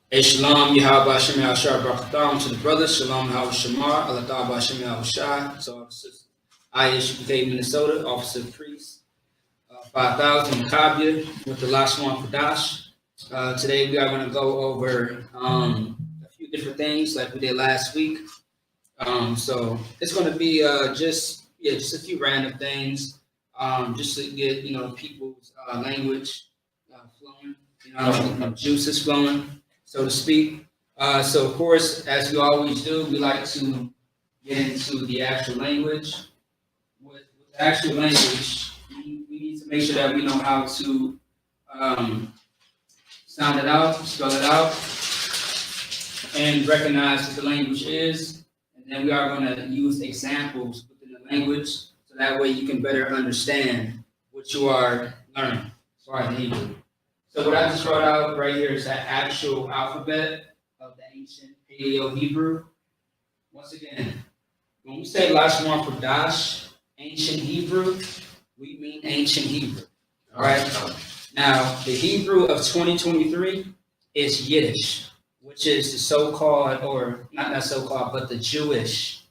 Hey, shalom, Yahweh Hashem Yahushua Baruch to the brothers, shalom, Yahweh Shamar, Allah Hashem Yahushua, to all the sisters. I, Yeshua, Minnesota, Officer of Priest, 5000 Makabia with the Lashawan Qadash. Today we are going to go over a few different things like we did last week. So it's going to be just a few random things, just to get people's language flowing, juices flowing, so to speak. So of course, as we always do, we like to get into the actual language. With the actual language, we need to make sure that we know how to sound it out, spell it out, and recognize what the language is. And then we are going to use examples within the language, so that way you can better understand what you are learning as far as Hebrew. So what I just wrote out right here is the actual alphabet of the ancient Paleo-Hebrew. Once again, when we say Lashawan Qadash, ancient Hebrew, we mean ancient Hebrew. All right? Now, the Hebrew of 2023 is Yiddish, which is the so-called, or not so-called, but the Jewish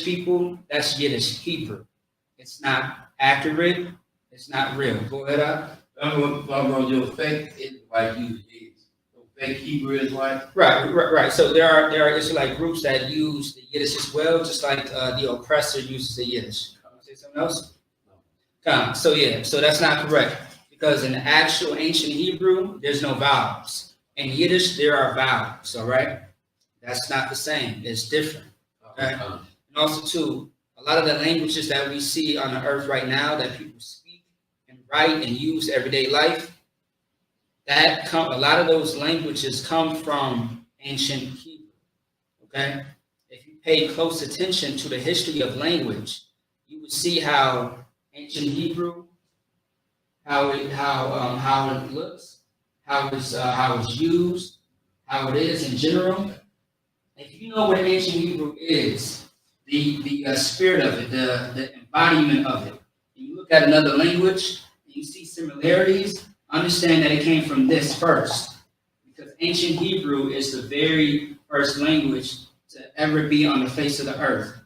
people, that's Yiddish Hebrew. It's not accurate. It's not real. Go ahead, your fake Israelite use is. So fake Hebrew Israelite. Right. So there are Israelite groups that use the Yiddish as well, just like the oppressor uses the Yiddish. Say something else? No. So that's not correct, because in the actual ancient Hebrew, there's no vowels. In Yiddish, there are vowels. All right, that's not the same. It's different. Okay. And also, too, a lot of the languages that we see on the earth right now that people speak and write and use everyday life, a lot of those languages come from ancient Hebrew. Okay, if you pay close attention to the history of language, you would see how ancient Hebrew, how it looks, how it's used, how it is in general. If you know what ancient Hebrew is, the spirit of it, the embodiment of it, and you look at another language and you see similarities, understand that it came from this first, because ancient Hebrew is the very first language to ever be on the face of the earth.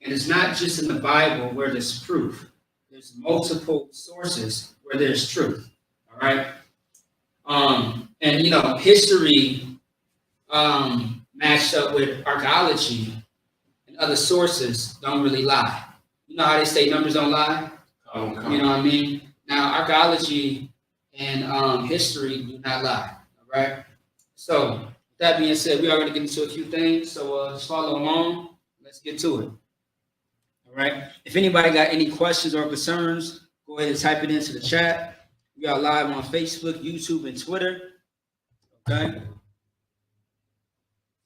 And it's not just in the Bible where there's proof. There's multiple sources where there's truth. All right. And history matched up with archaeology and other sources don't really lie. You know how they say numbers don't lie? You know what I mean? Now, archaeology and history do not lie. All right. So, with that being said, we are going to get into a few things. So, just follow along. Let's get to it. All right. If anybody got any questions or concerns, go ahead and type it into the chat. We are live on Facebook, YouTube, and Twitter. Okay.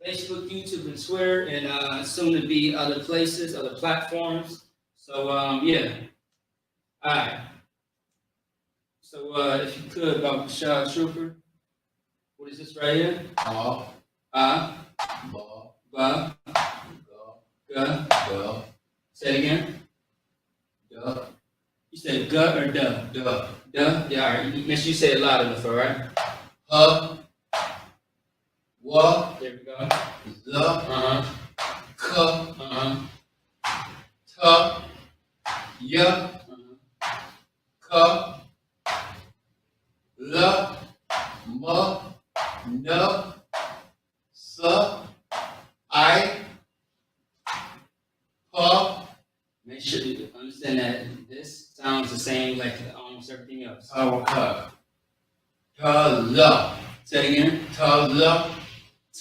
Facebook, YouTube, and Twitter, and soon to be other places, other platforms. So, yeah. All right. So, if you could, Baba Shah Trooper, what is this right here? Ga. Say it again. Duh. You said gut or duh? Duh. Duh? Yeah, all right. Make sure you say it loud enough, all right? Wa. There we go. The. Ka. Ta. Ya. Ka. La. Ma. Na. Sa. I. Pa. Make sure you understand that this sounds the same like almost everything else. Ta. La. Say it again. Ta. La.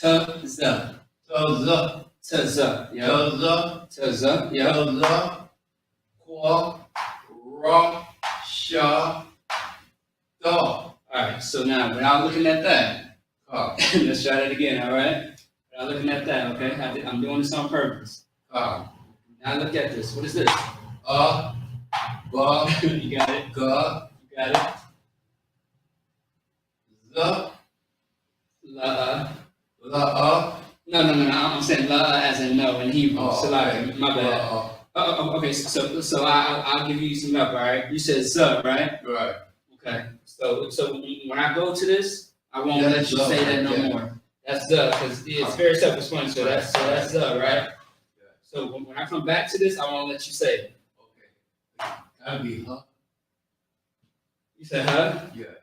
Ta-za. Ta. La. Ta-za. Yeah. Ta. La. Ta-za. Yeah. Ta. La. Qua. Ra. Sha. Da. All right. So now, without looking at that, let's try that again. All right. Without looking at that, okay. I'm doing this on purpose. Now look at this. What is this? Ba. You got it. Ga. You got it. The. La. La. No. I'm saying la as in no in Hebrew. So like, my bad. Okay. So I'll give you some help. All right. You said za, right? Right. Okay. So when I go to this, I won't let you say that no more. That's the, because it's very self-explanatory. So that's the, right? So when I come back to this, I won't let you say it. Okay. That'd be huh? You said huh? Yeah.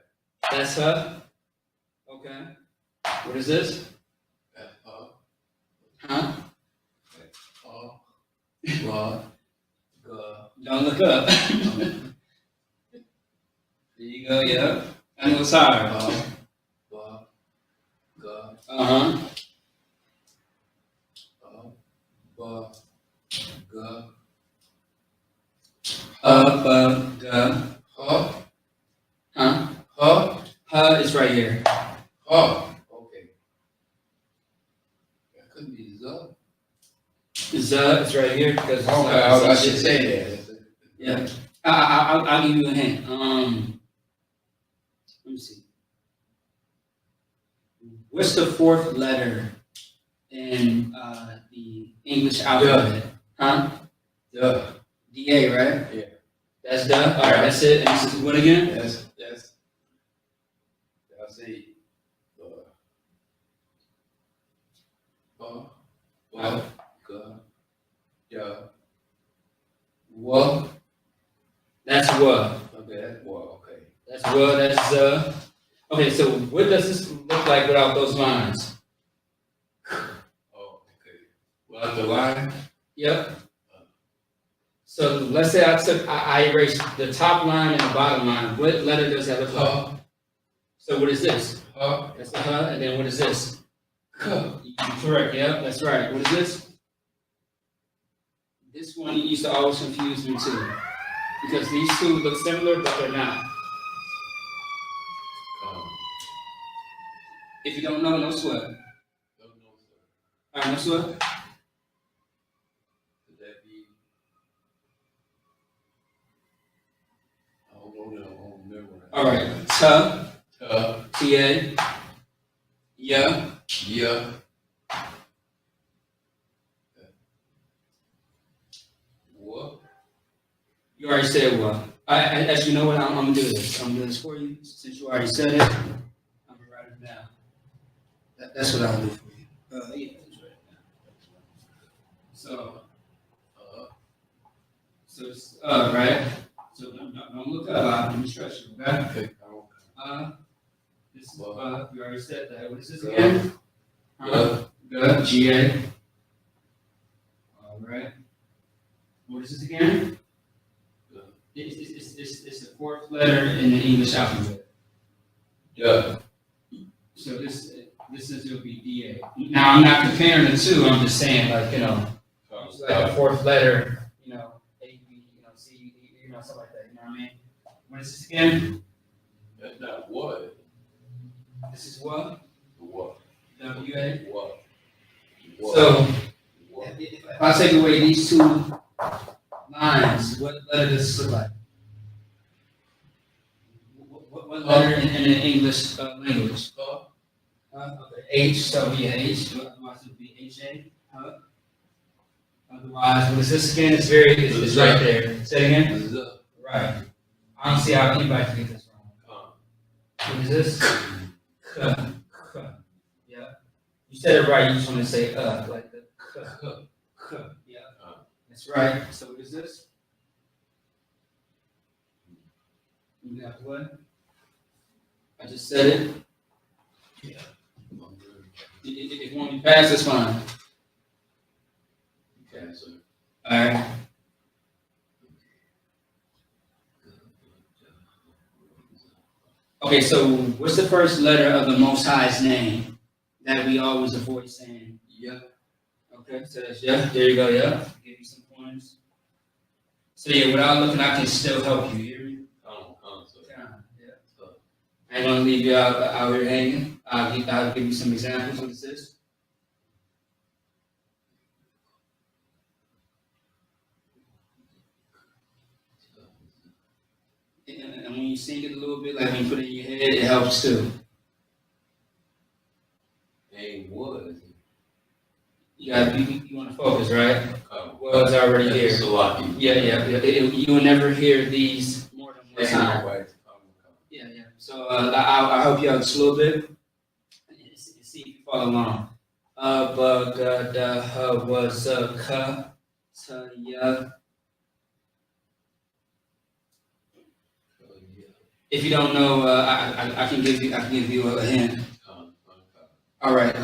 That's huh? Okay. What is this? That's huh? Huh? Well, Don't look up. There you go, yeah. I know it's hard. Uh-huh. Huh? Huh is right here. Okay. That could be the. Is right here because it's I should say that. Yeah. I'll give you a hint. Let me see. What's the fourth letter in the English alphabet? Huh? Duh. DA, right? Yeah. That's duh. All right, that's it. And this is what again? That's it. Yeah. What? That's what. Okay, that's well, okay. That's what. That's Okay, so what does this look like without those lines? Oh, okay. Without the line? Yep. So let's say I erased the top line and the bottom line. What letter does that look like? So what is this? That's the huh, and then what is this? Correct, yeah, that's right. What is this? This one used to always confuse me too. Because these two look similar, but they're not. If you don't know, no sweat. Alright, no sweat. Could that be? I don't know that I won't remember. Alright, T-A, yeah. Yeah. What? You already said what? As you know what, I'm gonna do this. I'm gonna do this for you. Since you already said it, I'm gonna write it down. That's what I'll do for you. Yeah, just write it down. So it's right? So don't look up. I'm stress you, okay? This is you already said that. What is this again? Good. G-A. All right. What is this again? It's the fourth letter in the English alphabet. Yeah. So this will be D-A. Now I'm not comparing the two. I'm just saying, like, you know, it's like a fourth letter, you know, A, B, you know, C, D, you know, something like that. You know what I mean? What is this again? That's not what. This is what? What? W-A. What? So What? if I take away these two lines, what letter does this look like? What letter in the English language? Okay, H, so yeah, H, otherwise it would be H-A. Otherwise, what is this again? It's right there. Say it again. Right. I don't see how anybody can get this wrong. What is this? Yeah. You said it right, you just want to say like the yeah. That's right. So what is this? You got what? I just said it. Yeah. If you want me to pass, that's fine. Okay, so. All right. Okay, so what's the first letter of the Most High's name that we always avoid saying? Yeah. Okay, so that's yeah. There you go, yeah. Give you some points. So yeah, without looking, I can still help you. Hear me? Yeah. I ain't gonna leave you out here hanging. I'll give you some examples. What is this? And when you sing it a little bit, like when you put it in your head, it helps too. Ain't was. You want to focus, right? Was already here. Yeah. You will never hear these more than one time. Yeah. yeah. So I help you out just a little bit and see if you follow along. Was ka ta ya. If you don't know, I can give you a hint. All right.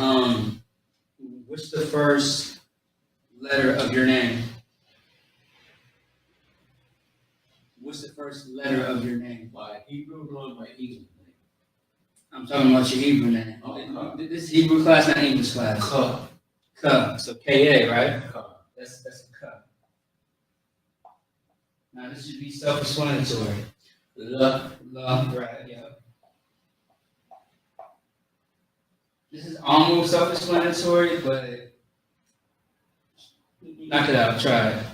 What's the first letter of your name? What's the first letter of your name? My Hebrew or my English name? I'm talking about your Hebrew name. This is Hebrew class, not English class. Ka. Ka. So K-A, right? Ka. That's a ka. Now this should be self-explanatory. La. Right, yeah. This is almost self-explanatory, but knock it out, try it.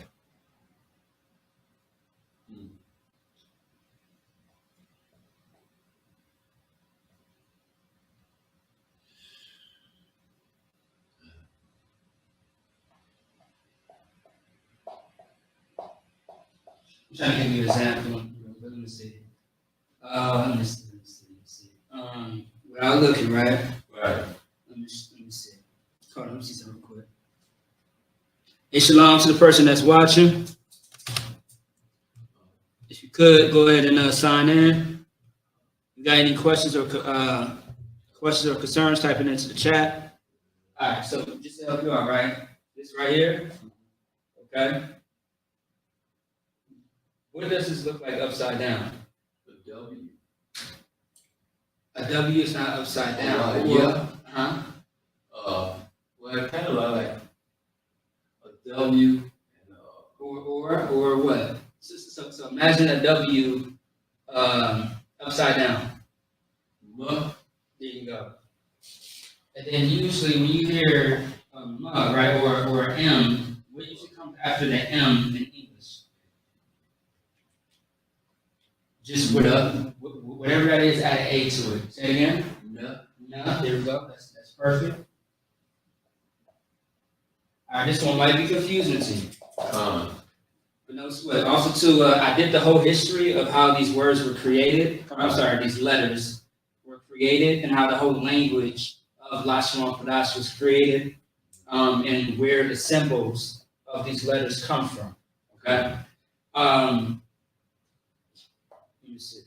I'm trying to give you an example. Let me see. Let me see. Without looking, right? Right. Let me see. Hold on, let me see something real quick. Hey, shalom to the person that's watching. If you could, go ahead and sign in. You got any questions or concerns, type it into the chat. All right, so just to help you out, right? This right here, okay? What does this look like upside down? A W. A W is not upside down. Yeah. Huh? Well, it kind of like a W and Or what? So imagine a W upside down. M. There you go. And then usually when you hear ma, right, or M, what usually comes after the M in English? Just whatever that is, add an A to it. Say it again. No. No, there we go. That's perfect. All right, this one might be confusing to you. But no sweat. Also, too, I did the whole history of how these words were created. I'm sorry, these letters were created, and how the whole language of Lashawan Qadash was created, and where the symbols of these letters come from. Okay. Let me see.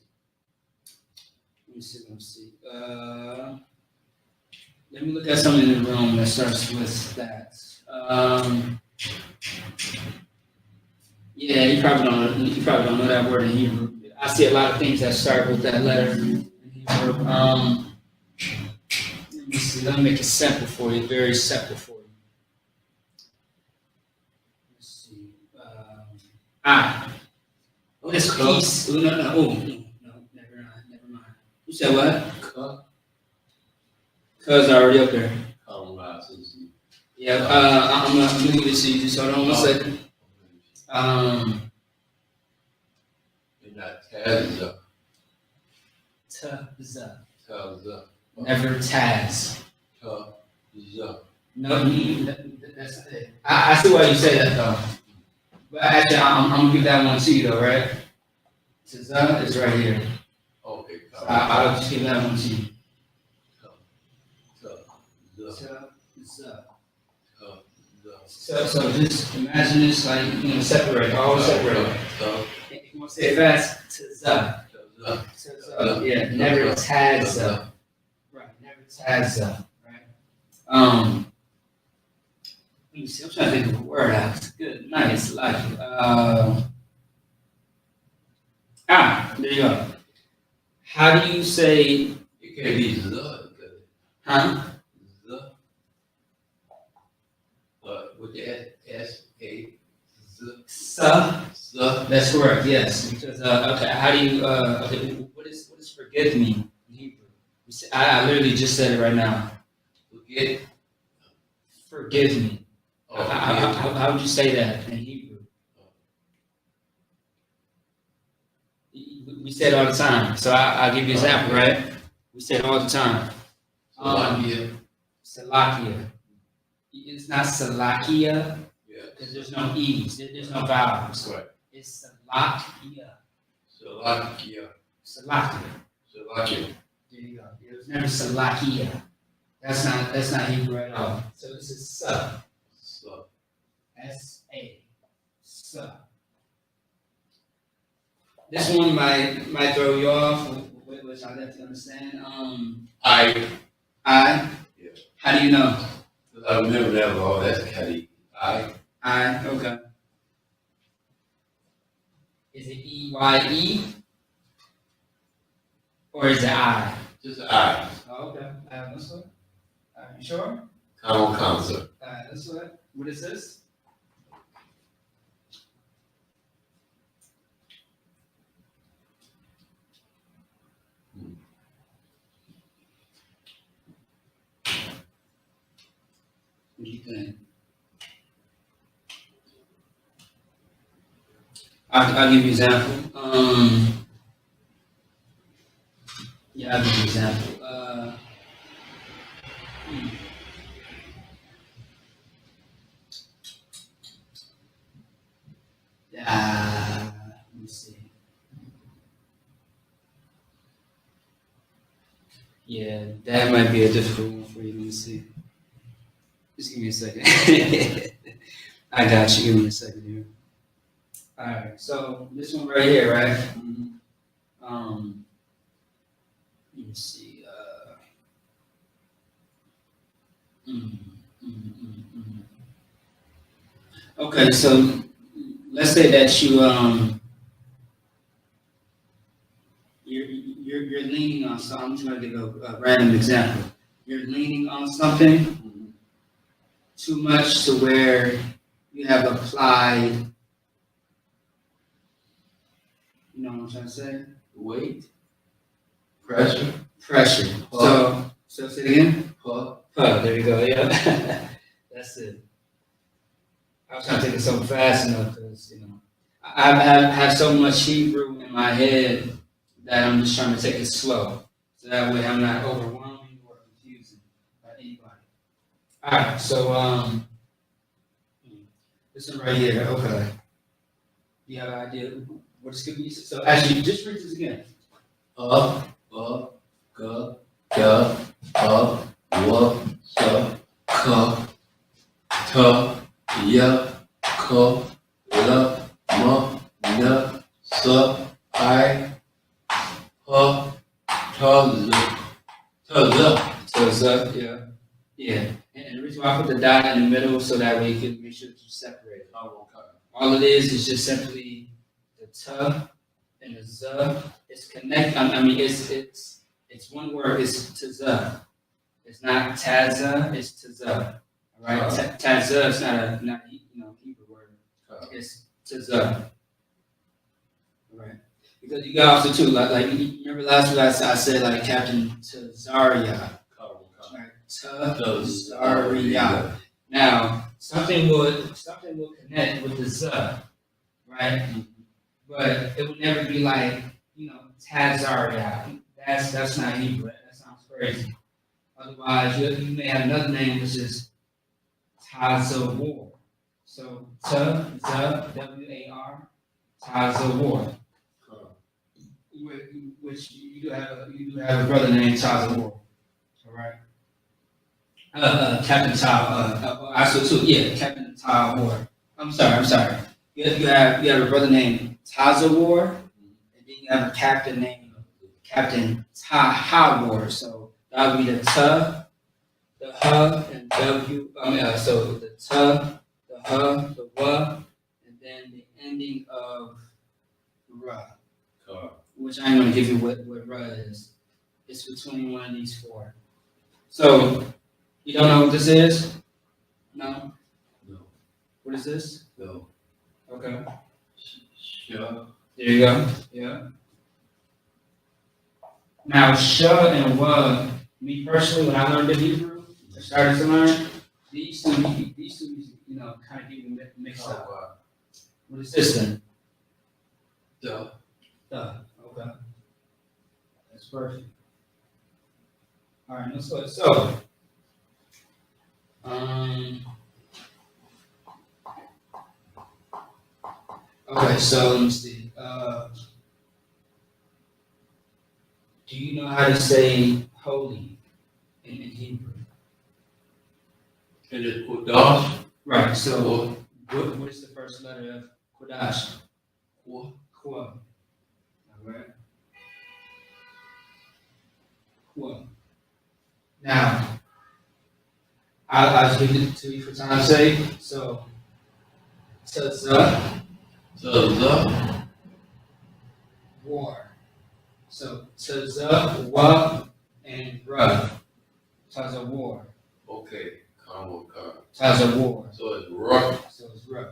Let me look at something in the room that starts with that. Yeah, you probably don't know that word in Hebrew. I see a lot of things that start with that letter in Hebrew. Let me see. Let me make it simple for you. Very simple for you. Let's see. Oh, this peace. Oh, no. Oh, no. Never mind. You said what? Cuz already up there. Yeah. I'm gonna give it to you. Just hold on 1 second. Never Taz. No, that's it. I see why you say that though. But actually, I'm gonna give that one to you though, right? Taza is right here. Okay. So I'll just give that one to you. So just imagine this like separate, all separate. If you want to say it fast, Taza. Yeah, never Taza. Right, never Taza. Right. Let me see. I'm trying to think of a word out. Good, nice, like there you go. How do you say? It can't be the. Huh? The. With the S-A. The. That's correct. Yes. Because okay. How do you okay? What is forgive me in Hebrew? I literally just said it right now. Forgive me. How would you say that in Hebrew? We say it all the time. So I'll give you an example, right? We say it all the time. Salakia. It's not Salakia because there's no E's. There's no vowels. Right. It's Salakia. Salakia. Salakia. Slovakia. There you go. It was never Salakia. That's not Hebrew at all. So this is Sa. So, S-A. Sa. This one might throw you off, which I have to understand. I. I. Yeah. How do you know? I remember that all. That's Caddy. I. Okay. Is it E-Y-E? Or is it I? Just I. Oh, okay. Let's look. You sure? Common concept. Let's look. What is this? What do you think? I'll give you an example. Yeah, I'll give you an example. Let me see. Yeah, that might be a difficult one for you. Let me see. Just give me a second. I got you. Give me a second here. All right. So this one right here, right? Let me see. Okay, so let's say that you're leaning on something. I'm just gonna give a random example. You're leaning on something too much to where you have applied. You know what I'm trying to say? Weight. Pressure. Pressure. So say it again. Puff. Oh, there you go. Yeah, that's it. I was trying to take it so fast enough because I have so much Hebrew in my head that I'm just trying to take it slow, so that way I'm not overwhelming or confusing by anybody. All right, so this one right here. Okay, you have an idea what it's gonna be? So actually, just read this again. Up, ga, ya, up, wa, sa, ka, ta, ya, ka, la, ma, na, sa, I, ha, ta, za. Yeah. Yeah. And the reason why I put the dot in the middle so that way you can make sure that you separate it. All it is just simply the ta and the za. It's connect. I mean, it's one word. It's taza. It's not taza. It's taza. All right. Taza is not Hebrew word. It's taza. All right. Because you got also too like you remember last week I said like Captain Tazaria. Right. Tazaria. Now something will connect with the za, right? But it would never be like, Tazaria. That's not Hebrew. That sounds crazy. Otherwise, you may have another name which is Tazawar. So W-A-R, Tazawar. Which you do have a brother named Tazawar. All right. Captain also too. Yeah, Captain Tazawar. I'm sorry. You have a brother named Tazawar, and then you have a captain named Captain Tahawar. So that would be the ta, the ha, and w. So the ta, the ha, the wa, and then the ending of ra, which I'm going to give you what ra is. It's between one of these four. So you don't know what this is? No. No. What is this? No. Okay. Sure. There you go. Yeah. Now, sha and wa, me personally, when I learned the Hebrew, I started to learn, these two, kind of get me mixed up. What is this then? Duh. Okay. That's perfect. All right, let's go. So, okay, so let me see. Do you know how to say holy in Hebrew? And it's Qadash. Right. So what is the first letter of Qadash? Qu. Qu. All right. Qu. Now, I'll give it to you for time's sake. So, Tza, The. war. So, Tza, wa, and ra. Tza, war. Okay. Comma. Tza, war. So it's rough. So it's ra.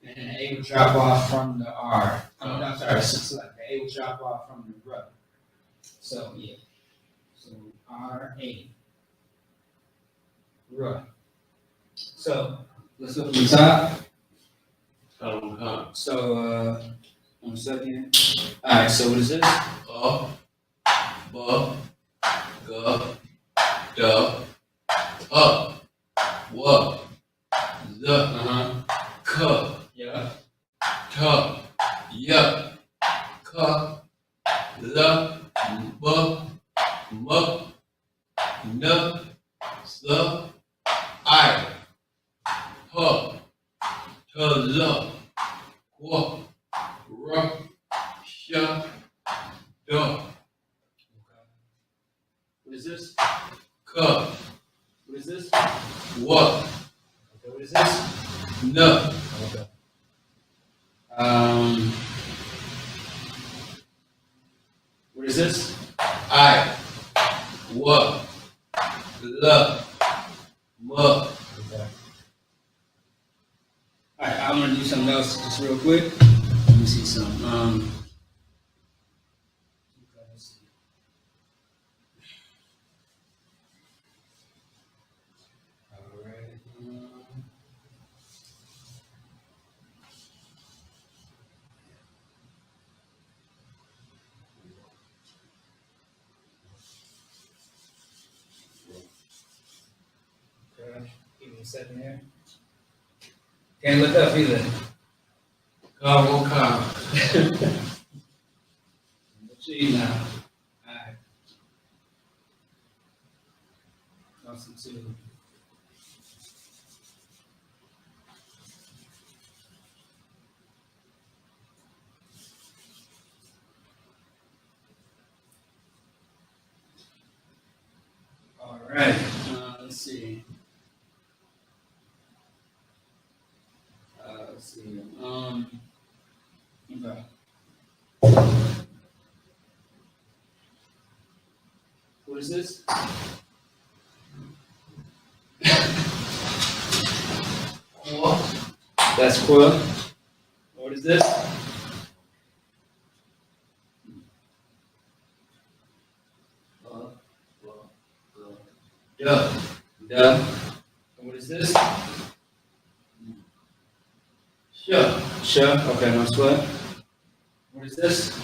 And then the A will drop off from the R. I'm sorry, it's like the A will drop off from the ra. So, yeah. So, R-A. Ra. So, let's go from the top. Comma. So, 1 second. All right, so what is this? Ba. Ga. Da. Wa. The. Ka. Yeah. Ta. Ya. Ka. La. Ba. Ma. Na. Sa. I. Ha. Ta. La. Qua. Ra. Sha. Da. What is this? Ka. What is this? Wa. Okay, what is this? Na. Okay. What is this? I. Wa. La. Ma. Okay. All right, I'm gonna do something else just real quick. Let me see something. Okay, let's see. All right. Okay. Give me a second here. Can't look up either. Comma. Let's see now. All right. Awesome too. All right. Let's see. Let's see. Okay. What is this? Qua. That's Quill. What is this? Da. Duh. And what is this? Sha. Sure. Okay, no sweat. What is this?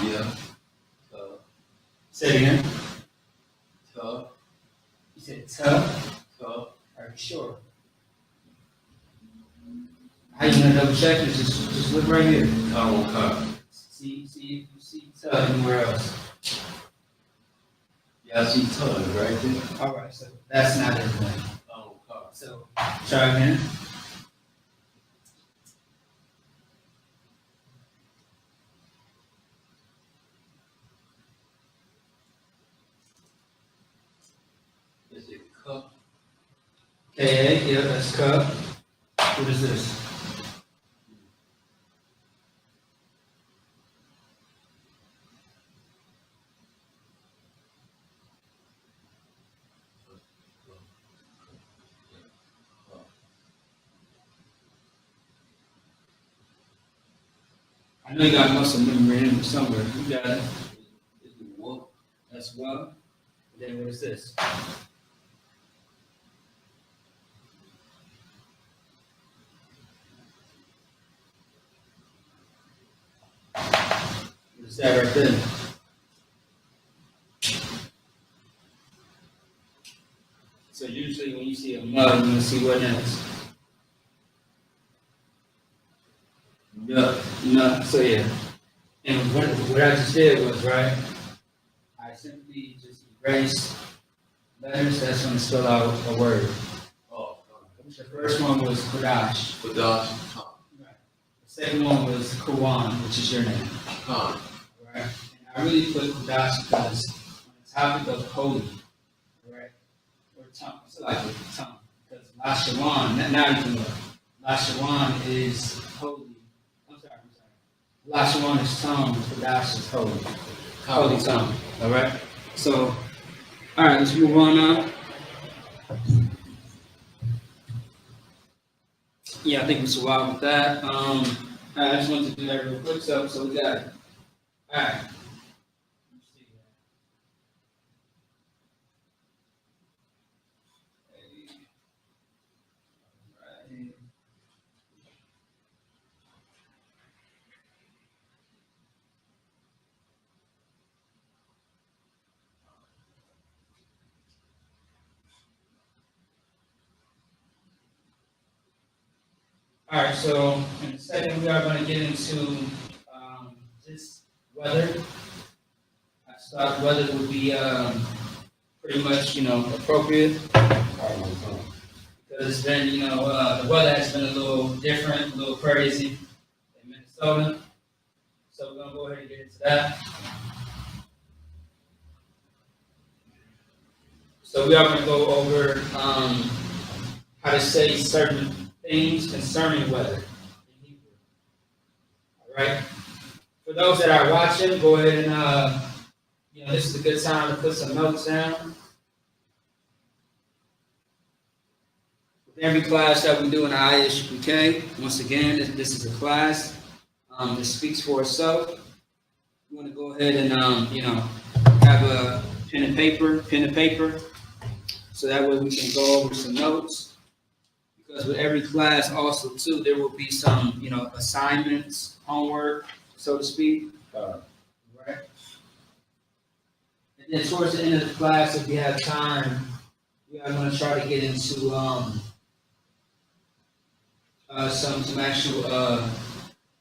Yeah. Say it again. Ta. You said tough. Ta. Are you sure? How you gonna double check this? Just look right here. Comma. See if you see tough anywhere else. Yeah, I see tongue right there. All right, so that's not everything. Comma. So try again. Is it cup? K-A, yeah, that's cup. What is this? I know you got muscle memory in there somewhere. You got it. Is it what? That's well. Then what is this? What is that right there? So usually when you see a mud, you're gonna see what next? Yeah. No. So yeah, and what I just did was, right, I simply just erased letters that's going to spell out a word. Oh, The first one was Qadash. Qadash. Right. The second one was Kawan, which is your name. Right. And I really put Qadash because on the topic of holy, right? Or tongue, it's like a tongue. Because Lashawan, now you can look. Lashawan is holy. I'm sorry. Lashawan is tongue, Qadash is holy. Holy tongue. All right? So, all right, let's move on now. Yeah, I think we survived with that. I just wanted to do that real quick, so we got it. All right. Let's see. Right. All right, so in a second, we are going to get into just weather. I thought weather would be pretty much, appropriate because then, the weather has been a little different, a little crazy in Minnesota. So we're going to go ahead and get into that. So we are going to go over how to say certain things concerning weather in Hebrew. All right. For those that are watching, go ahead and this is a good time to put some notes down. With every class that we do in ISUPK, once again, this is a class that speaks for itself. You want to go ahead and have a pen and paper, so that way we can go over some notes. Because with every class also too, there will be some, assignments, homework, so to speak. Right. And then towards the end of the class, if we have time, we are going to try to get into some actual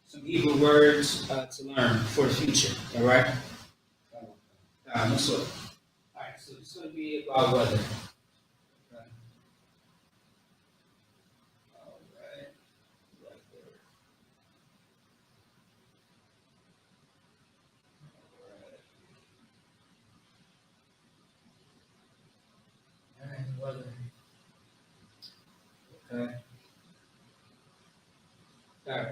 some Hebrew words to learn for the future. All right. No sweat. All right. So this is going to be about weather. Weather. Okay. All right.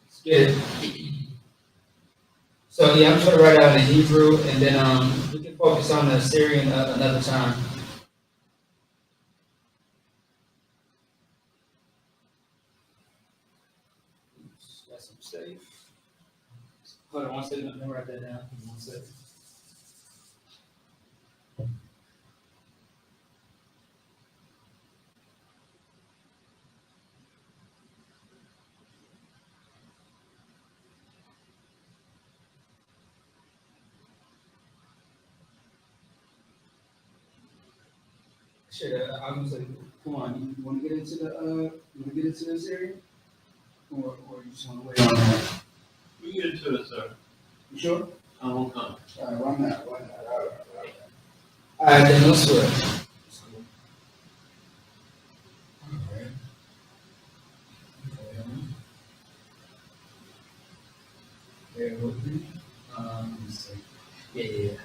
Let's get it. So yeah, I'm just gonna write it out in Hebrew, and then we can focus on the Assyrian another time. Oops, that's a mistake. Hold on one second. Let me write that down. One second. Shit, I'm gonna say, come on. You want to get into the Assyrian, or you just want to wait on that? We get into it, sir. You sure? I won't come. All right, why not? All right, then let's do it. Bear with me. Let me see. Yeah.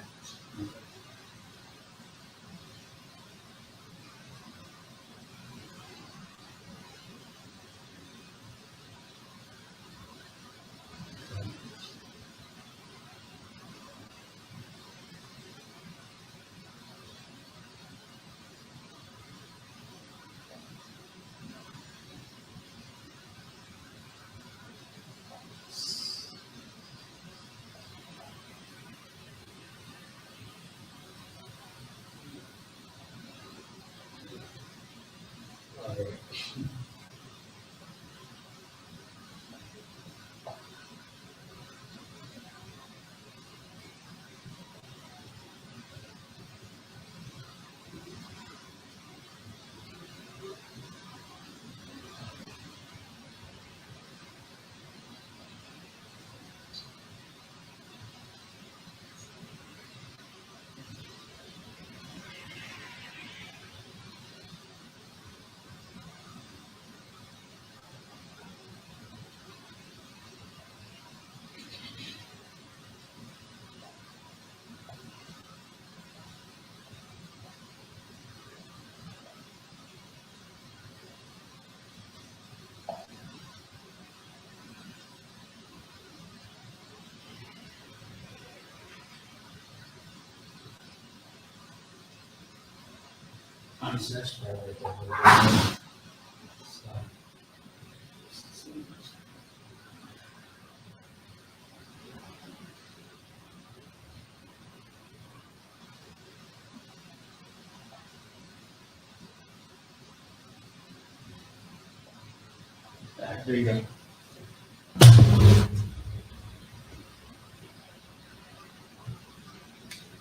There you go.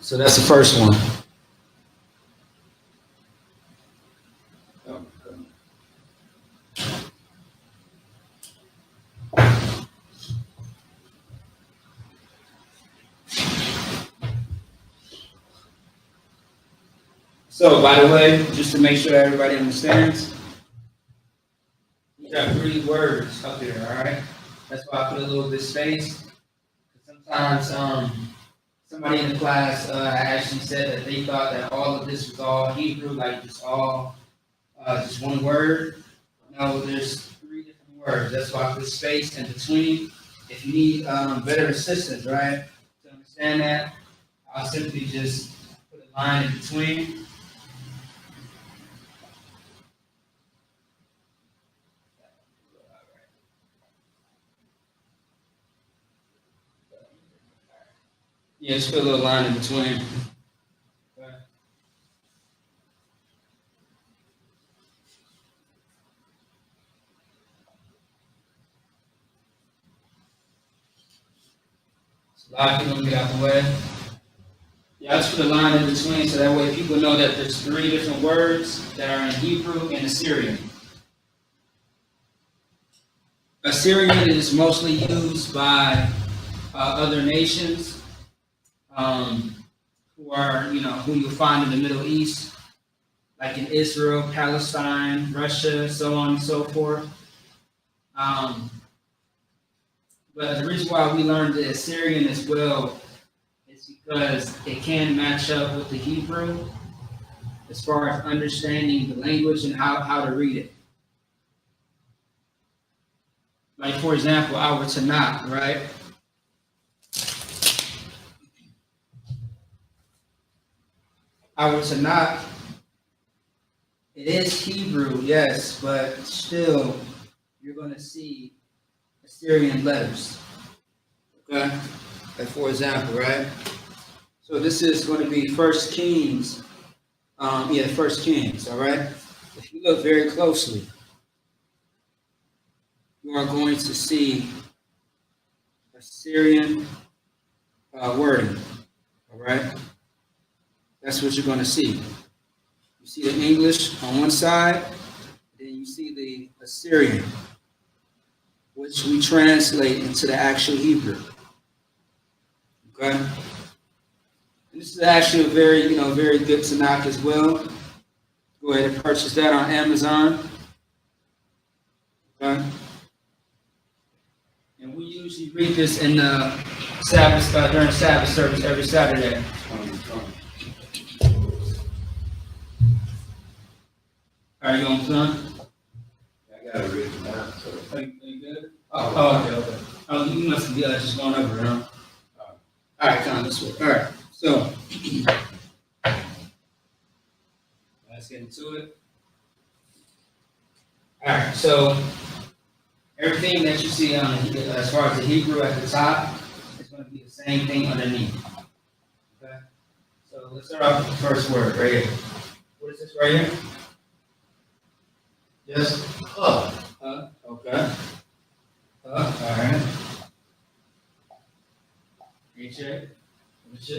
So that's the first one. So, by the way, just to make sure everybody understands, these are 3 words up here, all right? That's why I put a little bit of space. Sometimes somebody in the class actually said that they thought that all of this was all Hebrew, like just all just one word. No, there's 3 different words. That's why I put space in between. If you need better assistance, right, to understand that, I'll simply just put a line in between. Yeah, just put a little line in between. Okay. So a lot of people get out the way. Yeah, I just put a line in between so that way people know that there's 3 different words that are in Hebrew and Assyrian. Assyrian is mostly used by other nations who are, who you'll find in the Middle East, like in Israel, Palestine, Russia, so on and so forth. But the reason why we learned the Assyrian as well is because it can match up with the Hebrew as far as understanding the language and how to read it. Like, for example, our Tanakh, right? Our Tanakh, it is Hebrew, yes, but still, you're going to see Assyrian letters. Okay? Like, for example, right? So this is going to be First Kings. First Kings, all right? If you look very closely, you are going to see Assyrian wording, all right? That's what you're going to see. You see the English on one side, then you see the Assyrian, which we translate into the actual Hebrew. Okay? And this is actually a very, very good Tanakh as well. Go ahead and purchase that on Amazon. Okay? And we usually read this in Sabbath during Sabbath service every Saturday. Are you on, son? I got it written down, so. Are you good? Okay. Oh, you must be just going over it, huh? All right, come on, this way. All right, so let's get into it. All right, so everything that you see on as far as the Hebrew at the top is going to be the same thing underneath. Okay, so let's start off with the first word right here. What is this right here? Yes. Okay. All right. Recheck.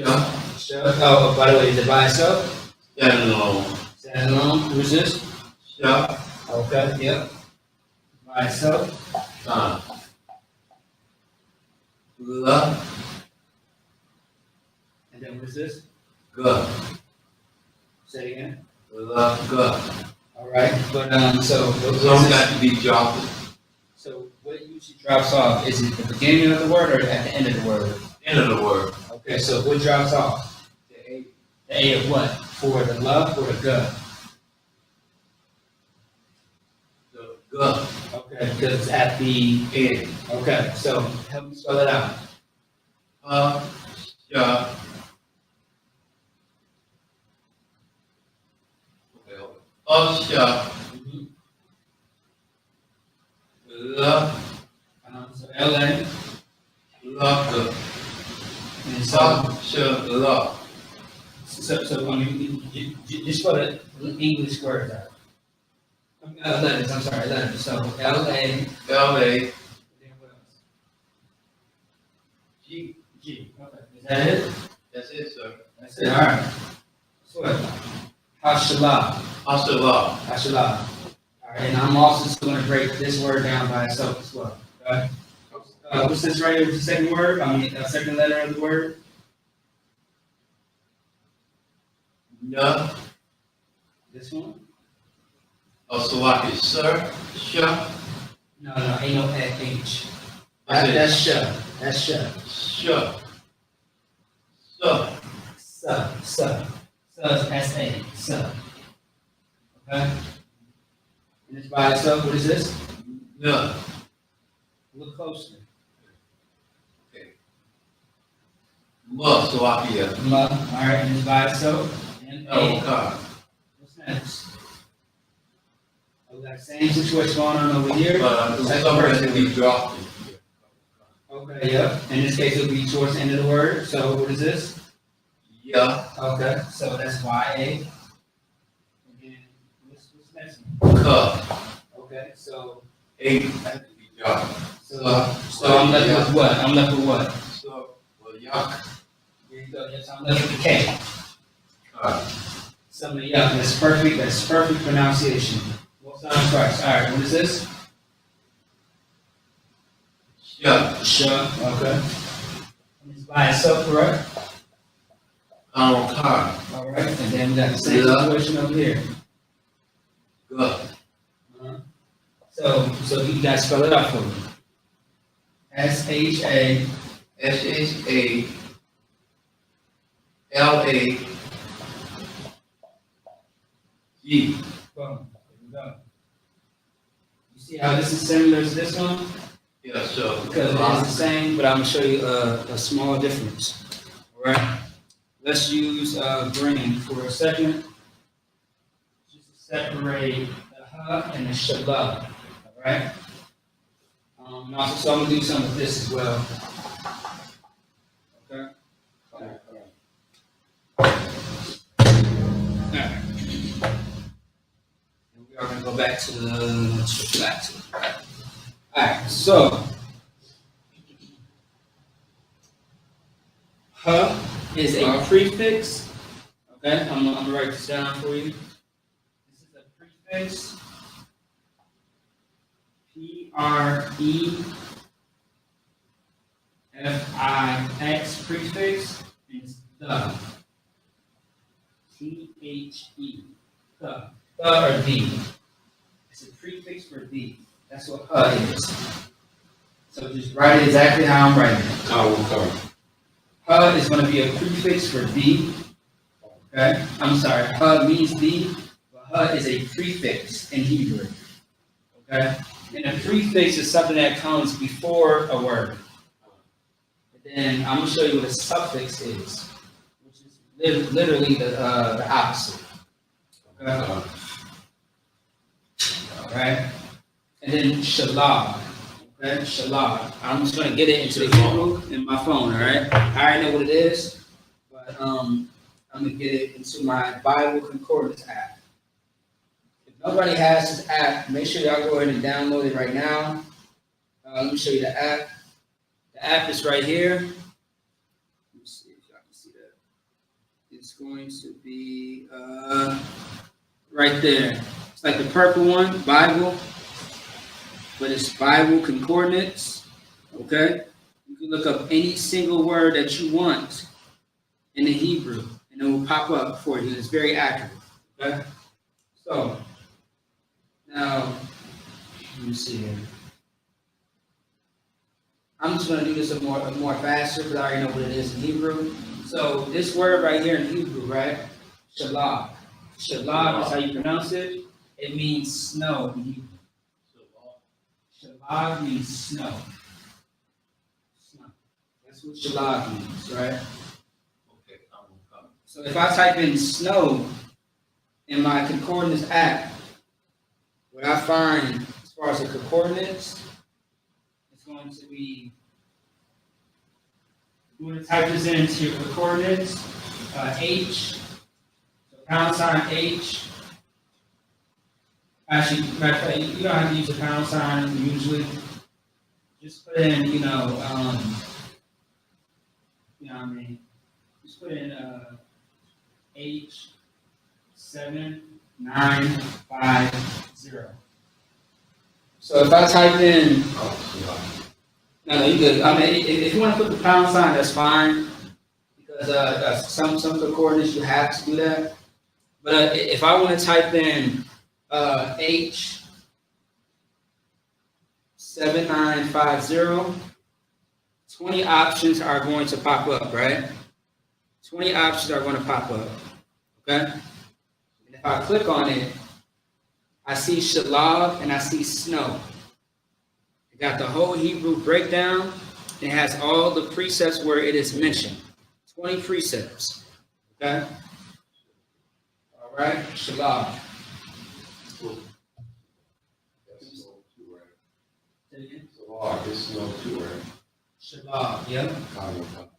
Oh, by the way, is it by itself? Stand alone. Stand alone. Who's this? Shut. Okay. Yep. By itself. La. And then what is this? Good. Say it again. La. Good. All right. But so Some got to be dropped. So what usually drops off? Is it the beginning of the word or at the end of the word? End of the word. Okay. So what drops off? The A. The A of what? For the love or the good? The good. Okay. Because it's at the End. Okay. So help me spell it out. Shut. Usha, Mhm. La, So LA. Laka, And so, Usha, La, so I mean, you spell it English word out. Letters, I'm sorry, letters. So LA. LA, Then what else? G. G. Okay. Is that it? That's it, sir. That's it. All right. So what? Hashalah. Asala, Hashalah. All right. And I'm also just going to break this word down by itself as well. Okay. What's this right here? The second word? I mean, second letter of the word? Na, This one? Asalaki, sir, Sha, No, ain't no H. That's it. That's sha. That's sha. Sha, Sa, Sa is S-A. Sa. Okay? And it's by itself. What is this? Na. Look closer. Okay. Ma, Salakia, Ma. All right. And it's by itself. And A. Elka, What's next? Oh, we got the same situation going on over here. but somewhere that we dropped it. Okay, yep. In this case, it'll be towards the end of the word. So what is this? Ya, Okay, so that's YA. And then what's next one? Ka, Okay, so A, that we dropped. so I'm left with what? I'm left with what? So, well, Yak, Here you go. Yes, I'm left with the K. Ka, Something yeah, that's perfect. That's perfect pronunciation. What's on Christ? All right, what is this? Sha, Sha. Okay. And it's by itself, correct? Ka, All right, and then we got the same Yeah. situation over here. Ga, So you guys spell it out for me. S-H-A. SHA, LA, G. Boom. There we go. You see how this is similar to this one? Yeah, so. Because it is the same, but I'm gonna show you a small difference. All right. Let's use green for a second. Just to separate the ha and the shabbat. All right. And also, so I'm gonna do some of this as well. Okay. All right. And we are gonna go back to the All right. So. Ha is a prefix. Okay, I'm gonna write this down for you. This is a prefix. Prefix prefix is the. The. The or the. It's a prefix for the. That's what ha is. So just write it exactly how I'm writing it. Ha is going to be a prefix for the. Okay? I'm sorry. Ha means the, but ha is a prefix in Hebrew. Okay? And a prefix is something that comes before a word. And then I'm going to show you what a suffix is, which is literally the opposite. Okay? All right? And then shalah. Okay? Shalah. I'm just going to get it into the Hebrew in my phone, all right? I already know what it is, but I'm going to get it into my Bible Concordance app. If nobody has this app, make sure y'all go ahead and download it right now. Let me show you the app. The app is right here. Let me see if y'all can see that. It's going to be right there. It's like the purple one, Bible, but it's Bible Concordance. Okay? You can look up any single word that you want in the Hebrew, and it will pop up for you. It's very accurate. Okay? So, now, let me see here. I'm just going to do this a more faster because I already know what it is in Hebrew. So, this word right here in Hebrew, right? Shalah. Shalah is how you pronounce it. It means snow in Hebrew. Shalah means snow. Snow. That's what shalah means, right? Okay, So if I type in snow in my concordance app, what I find as far as the concordance, it's going to be, you want to type this into your concordance, H, so pound sign H. Actually, matter of fact, you don't have to use a pound sign usually. Just put in, you know what I mean? Just put in H7950. So if I type in, no, you good. I mean, if you want to put the pound sign, that's fine, because some concordance you have to do that. But if I want to type in H7950, 20 options are going to pop up, right? 20 options are going to pop up, okay? And if I click on it, I see shalab and I see snow. It got the whole Hebrew breakdown. It has all the precepts where it is mentioned. 20 precepts, okay? All right, shalab. It's no two, right? Shalab, yep.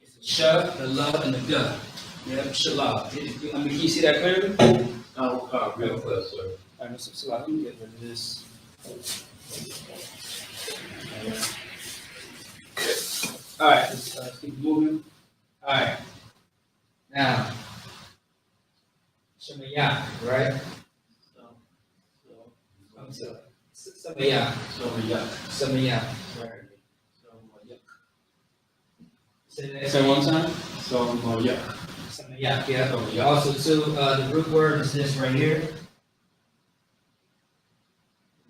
It's the shah, the love, and the gah. Yep, shalab. I mean, can you see that clearly? Real clear, sir. All right, so shalab, let me get rid of this. All right, let's keep moving. All right. Now, Shemayak, right? Semayak. Right. Say one time. Semayak, yeah. Also, too, the root word is this right here.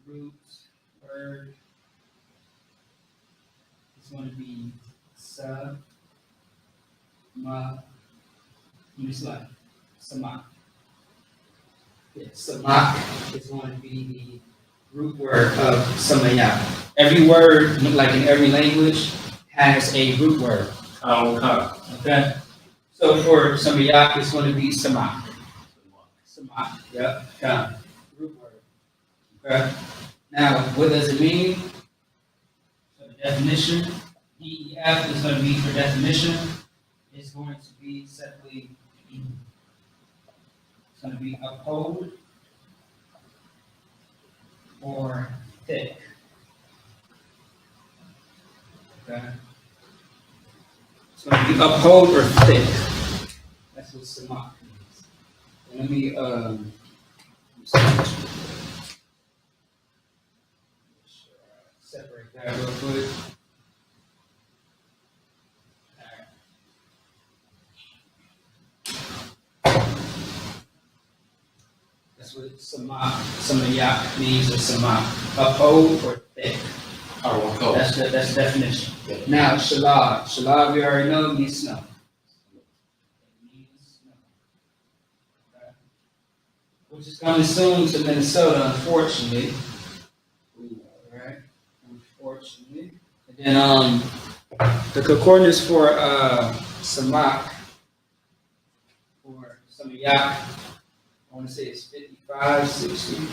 Root word is going to be sa, ma, samak. Yeah, samak is going to be the root word of samayak. Every word, like in every language, has a root word. Okay. So for samayak, it's going to be samak. Samak. Yep. Root word. Okay. Now, what does it mean? So the definition, DEF is going to be for definition. It's going to be simply, it's going to be uphold or thick. Okay. It's going to be uphold or thick. That's what samak means. And let me separate that real quick. That's what samayak means, or samak. Uphold or thick. That's the definition. Now, shalab. Shalab, we already know, means snow. It means snow. Okay. Which is coming soon to Minnesota, unfortunately. All right. Unfortunately. And then the concordance for samak, or samayak, I want to say it's 5560.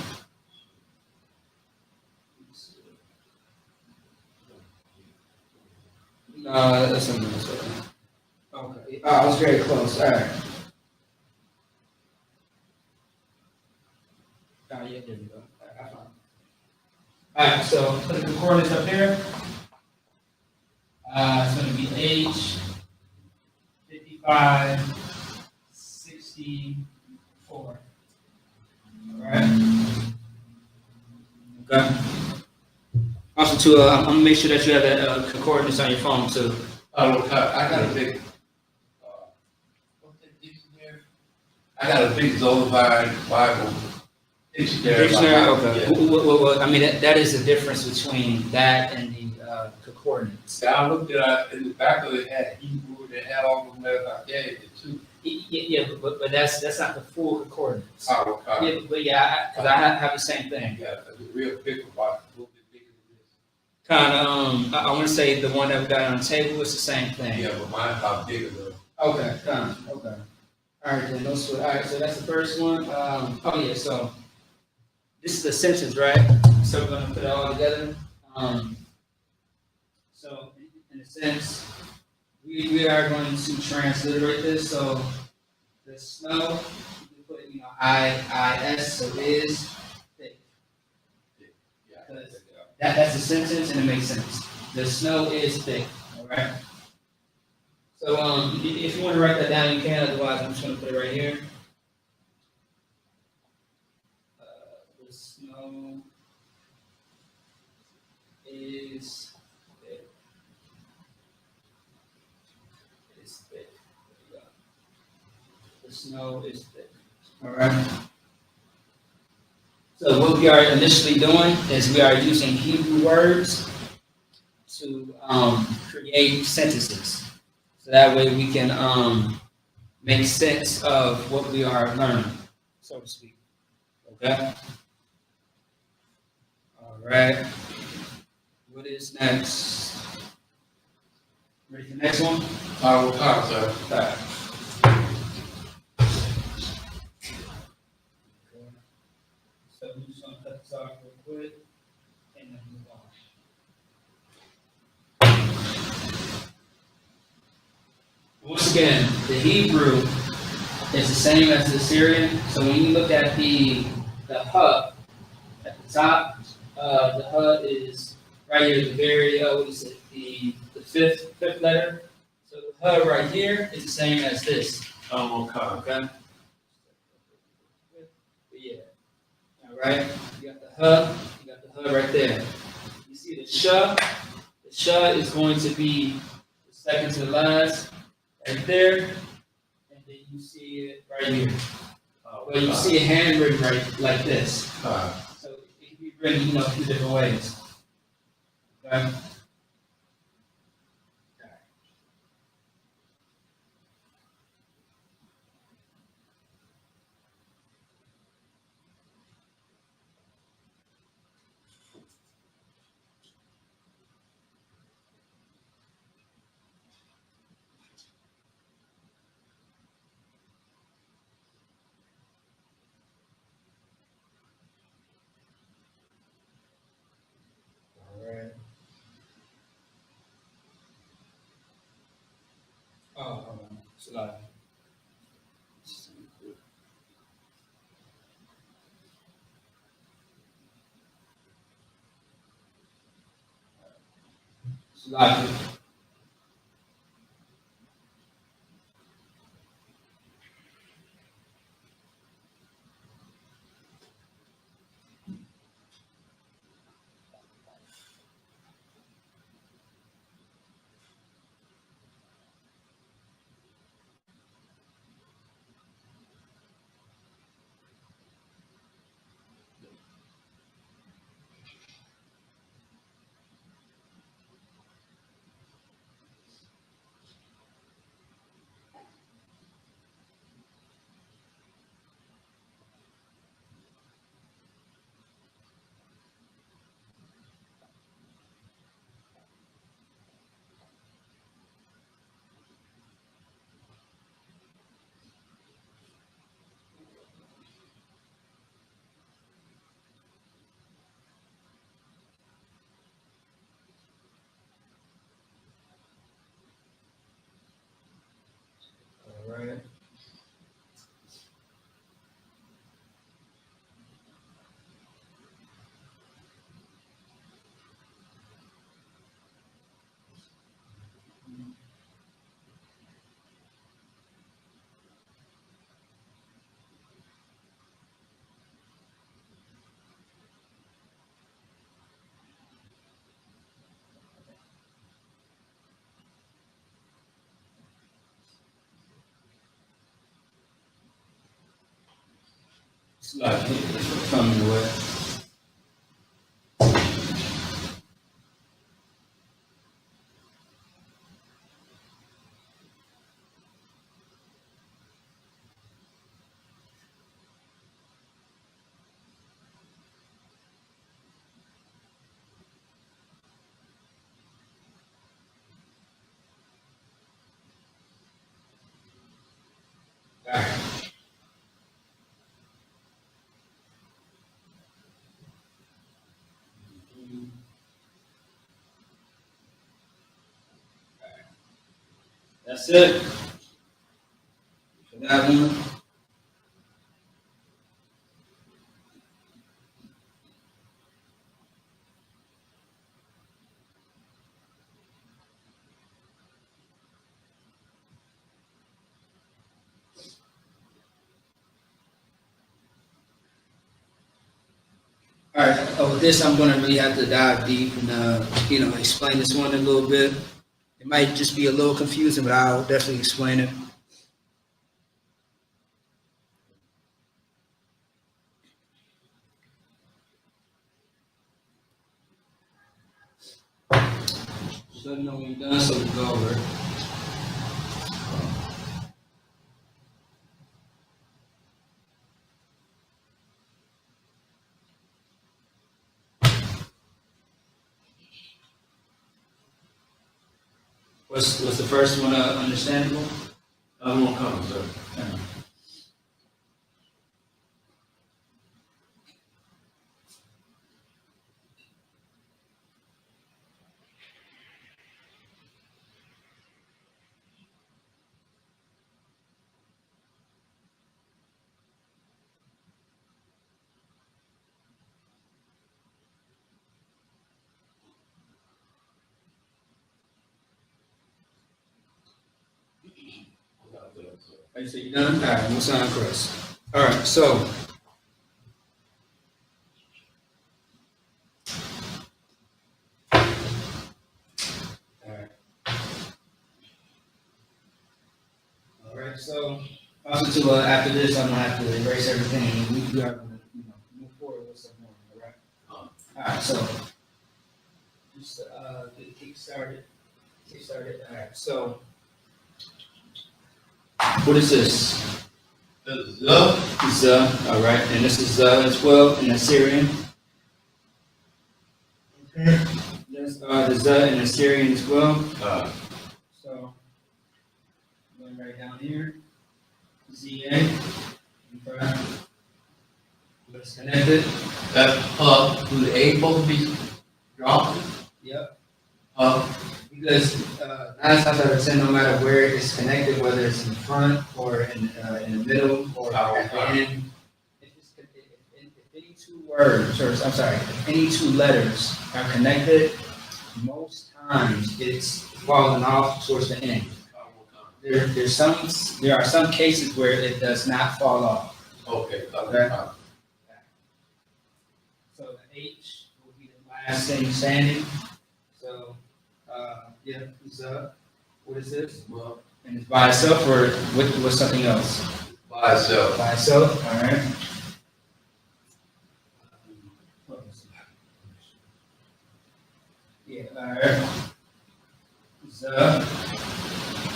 No, that's something else. Okay. Oh, I was very close. All right. Oh, yeah, there we go. I found it. All right, so put the concordance up here. It's going to be H 5564. All right. Okay. Also, too, I'm gonna make sure that you have that concordance on your phone too. I got a big, what's that dictionary? I got a big Zollverein Bible dictionary. Okay. Yeah. Well, I mean, that is the difference between that and the concordance. I looked at it, in the back of it had Hebrew, it had all the letters I gave it too. Yeah, but that's not the full concordance. Oh, okay. Yeah, but yeah, because I have the same thing. Yeah, it's a real big one, a little bit bigger than this. Kind of, I want to say the one that we got on the table is the same thing. Yeah, but mine's a lot bigger though. Okay, okay. All right, then, no sweat. All right, so that's the first one. Oh yeah, so this is a sentence, right? So we're gonna put it all together. So in a sense, we are going to transliterate this. So the snow, you can put IIS, so is thick. Yeah. Because that's a sentence and it makes sense. The snow is thick. All right. So if you want to write that down, you can. Otherwise, I'm just going to put it right here. The snow is thick. It's thick. There you go. The snow is thick. All right. So what we are initially doing is we are using Hebrew words to create sentences. So that way we can make sense of what we are learning, so to speak. Okay? All right. What is next? Ready for the next one? Power, sir. Okay. So we're just going to cut this off real quick and then move on. Once again, the Hebrew is the same as the Syrian. So when you look at the hub at the top, the hub is right here, the very what is it? The fifth letter. So the hub right here is the same as this. Okay. Okay. But yeah. All right. You got the hub. You got the hub right there. You see the sha. The sha is going to be the second to the last. Right there, and then you see it right here. Well, you see a handwritten right like this. So it can be written, a few different ways. Okay. All right. Oh, hold on. Slide. Slide. All right. Slide. Coming away. All right. That's it. For that one. All right, with this, I'm gonna really have to dive deep and, explain this one a little bit. It might just be a little confusing, but I'll definitely explain it. Just let me know when you're done, so we can go over it. What's the first one understandable? I'm gonna come, sir. You say you done? All right, we'll sign across. All right, so. All right, so also to after this, I'm gonna have to erase everything, and we are gonna move forward with some more. All right. All right, so just get started. All right, so what is this? This is Z. All right, and this is Z as well in Assyrian. Okay. Yes, the Z in Assyrian as well. So going right down here. ZA. Okay. Let's connect it. That hub, do the A supposed to be dropped? Yep. Hub. Because 9 times out of 10, no matter where it's connected, whether it's in front or in the middle or at the end, if any two words, or I'm sorry, if any two letters are connected, most times it's falling off towards the end. There are some cases where it does not fall off. Okay. Okay. So the H will be the last thing standing. So, what is this? Well, And it's by itself or with something else? by itself. By itself, all right. Yeah, all right.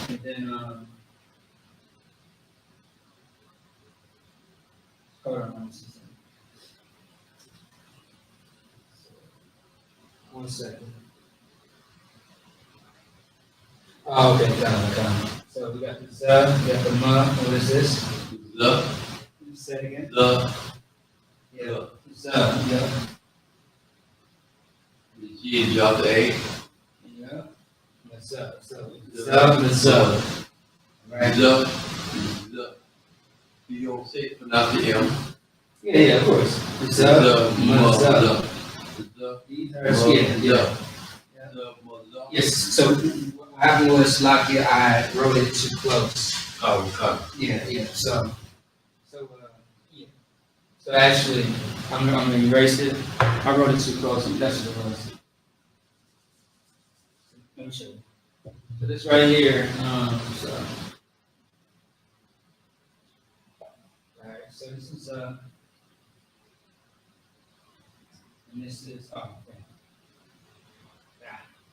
And then, hold on one second. 1 second. Oh, okay, got it. So we got the Z, we got the Ma, what is this? The, Say it again. the, Yeah. Z, yeah. the G and drop the A. Yeah. That's up. So Z. Right. The. You don't say it, pronounce the M. Yeah, of course. Z, The. These are, yeah. Yes, so what happened was, Lakia, I wrote it too close. Oh, Yeah, so, yeah. So actually, I'm gonna erase it. I wrote it too close, and that's what it was. Let me show you. So this right here, so. Alright, so this is, and this is, okay.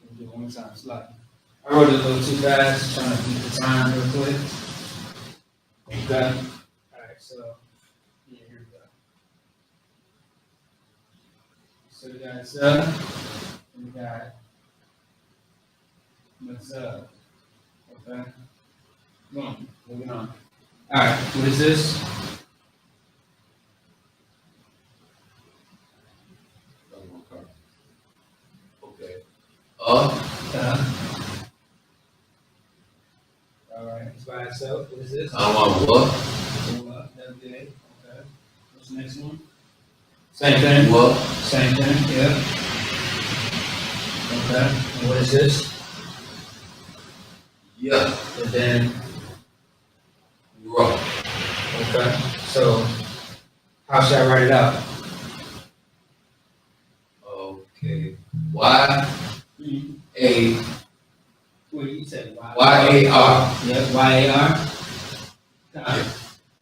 We'll do it one time, slide. I wrote it a little too fast, trying to beat the time real quick. Okay. Alright, so, yeah, here we go. So we got and we got what's up. Okay. Boom, moving on. Alright, what is this? okay. All right, it's by itself. What is this? What? What? W-A. Okay. What's the next one? Same thing. What? Same thing. Yeah. Okay. And what is this? Yeah. And then. Rough. Okay. So, how should I write it out? Okay. Y A. What you said? Y-A-R. Yeah. Y-A-R. Got it.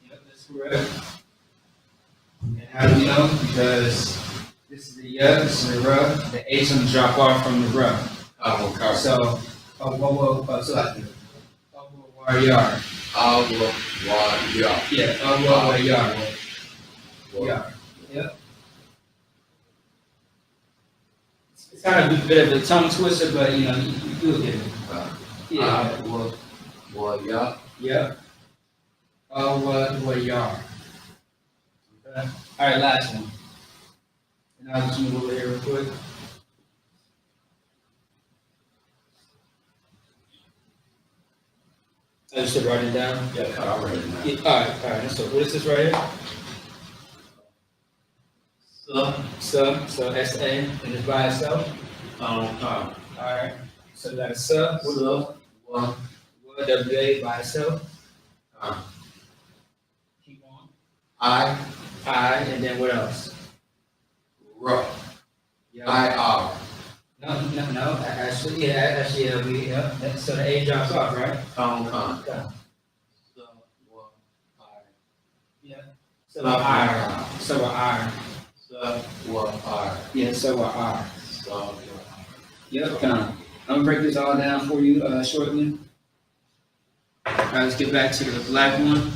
Yep, that's correct. And how do we know? Because this is the yeah, this is the rub. The H is gonna drop off from the rub. Okay. So, so like this. Yard. Y-A. Yeah. Yard. Yeah. Yep. It's kind of a bit of a tongue twister, but you know, you'll get it. Yeah. Yeah. Yep. Yard. Okay. All right, last one. And I'll just move over here real quick. I just should write it down. Yeah, I'll write it down. Yeah, all right. So what is this right here? So S-A, and it's by itself. All right. So we got a sub. What? W-A by itself. Keep on. I, and then what else? Rough. Yeah. I-R. No. Actually, it'll be, yeah. So the A drops off, right? Okay. Yeah. So we're R. Yeah, so we're R. Yep, come on. I'm gonna break this all down for you shortly. All right, let's get back to the black one.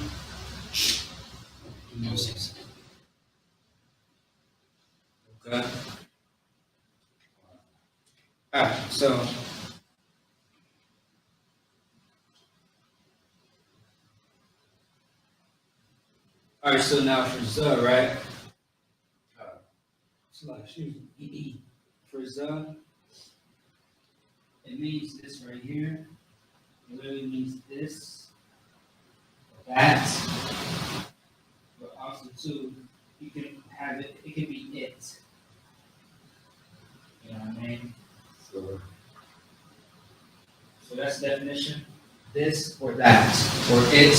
Okay. All right, so. All right, so now for Z, right? For Z, it means this right here. It literally means this, that, but also too, you can have it, it can be it. You know what I mean? Sure. So that's the definition, this or that, or it,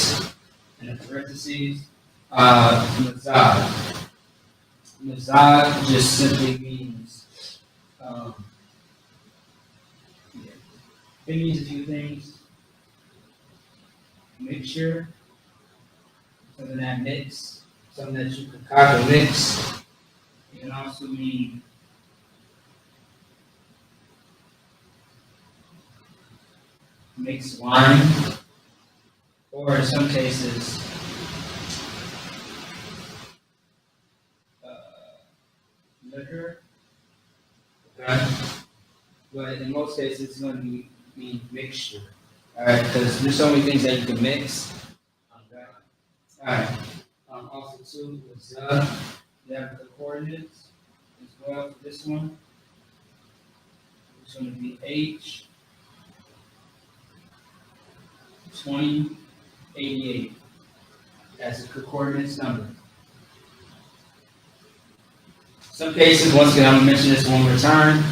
in the parentheses, mazad. Mazad just simply means, it means a few things. Mixture, something that mix, something that you concoct or mix. It can also mean mixed wine, or in some cases, liquor. Okay. But in most cases, it's going to mean mixture. All right, because there's so many things that you can mix. Okay. All right. Also, too, with you have the coordinates as well for this one. It's going to be H 2088 as a coordinates number. Some cases, once again, I'm going to mention this one more time.